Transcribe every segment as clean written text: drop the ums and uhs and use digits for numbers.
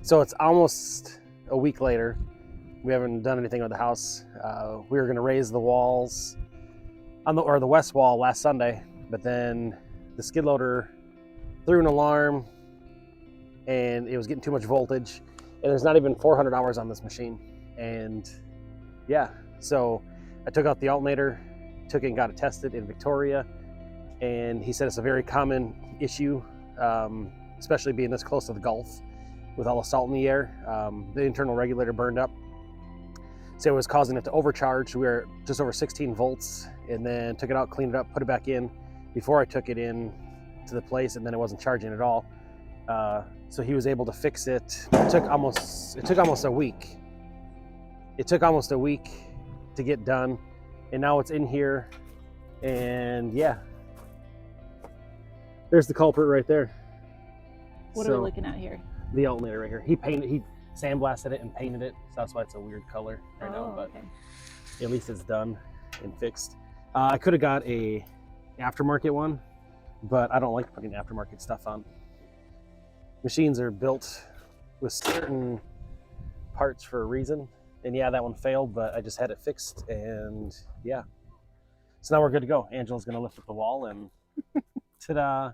So it's almost a week later. We haven't done anything with the house. We were going to raise the walls on the west wall last Sunday, but then the skid loader threw an alarm and it was getting too much voltage, and there's not even 400 hours on this machine. And yeah, so I took out the alternator, took it and got it tested in Victoria, and he said it's a very common issue, especially being this close to the Gulf with all the salt in the air. The internal regulator burned up, so it was causing it to overcharge. We were just over 16 volts, and then took it out, cleaned it up, put it back in before I took it in to the place, and then it wasn't charging at all. So he was able to fix it. It took almost a week. It took almost a week to get done, and now it's in here, and yeah, there's the culprit right there. What are we looking at here? The alternator right here. He sandblasted it and painted it, so that's why it's a weird color right now, but okay. At least it's done and fixed. I could have got a aftermarket one, but I don't like putting aftermarket stuff on. Machines are built with certain parts for a reason, and yeah, that one failed, but I just had it fixed, and yeah. So now we're good to go. Angela's gonna lift up the wall, and ta-da!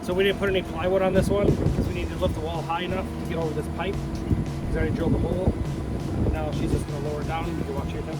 So we didn't put any plywood on this one because we needed to lift the wall high enough to get over this pipe. He's already drilled the hole. And now she's just going to lower it down. You can watch your thing.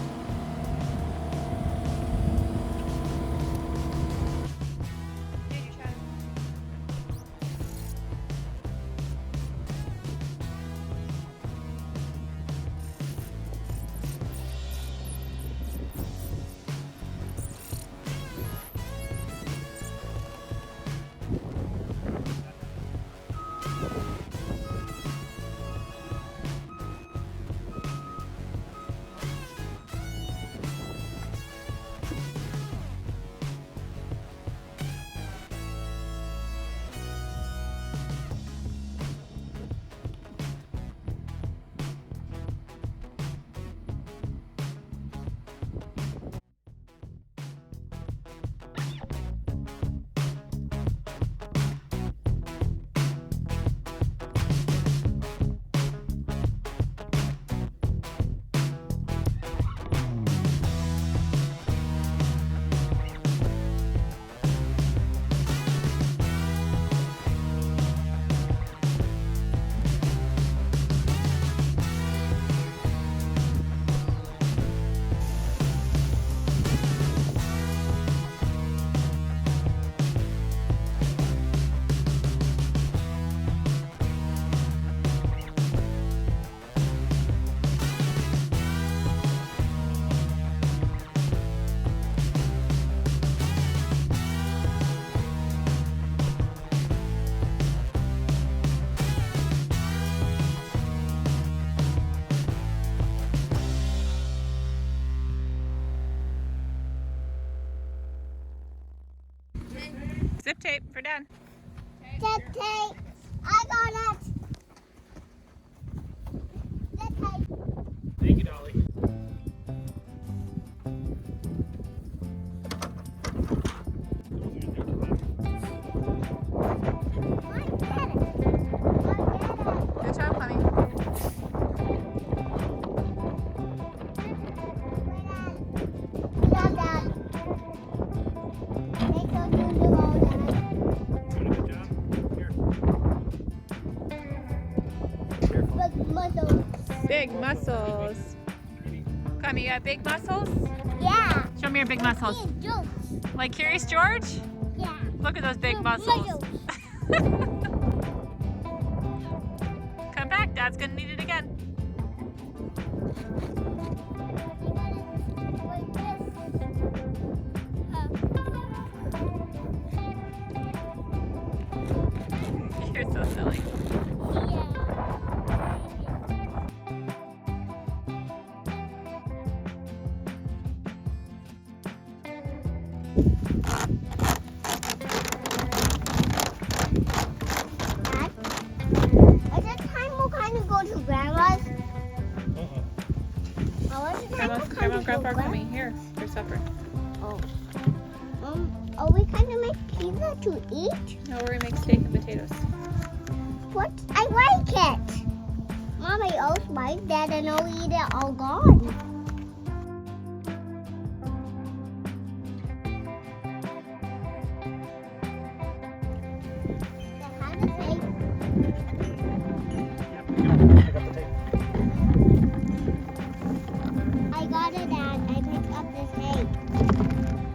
tape for Dad. Duct tape. I got it. Duct tape. Thank you, Dolly. Good job, honey. Big muscles. Come, you got big muscles? Yeah. Show me your big muscles. Like Curious George? Yeah. Look at those big muscles. Come back, Dad's gonna need it again. You're so silly. Is it time we'll kind of go to Grandma's? Grandma and Grandpa are coming here for supper. Oh. Are we kind of make pizza to eat? No, we're gonna make steak and potatoes. What? I like it. Mom, I also like that and I'll eat it all gone. I got it, Dad. I picked up this hay.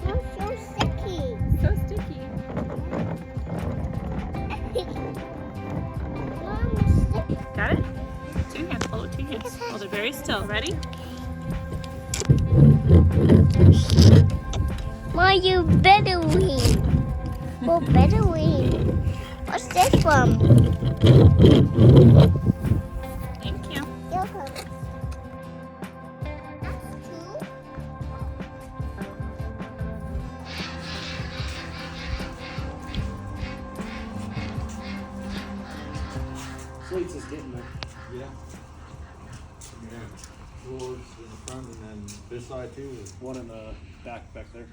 I'm so sticky. So sticky. Mom, it's sticky. Got it? Two hands. Hold it, two hands. Hold it very still. Ready? Mom, you better win. Oh, better win. What's this from? Thank you. Yogurt. That's two. Sweets is getting there. Yeah. Yeah. Drawers in the front and then this side too. One in the back there.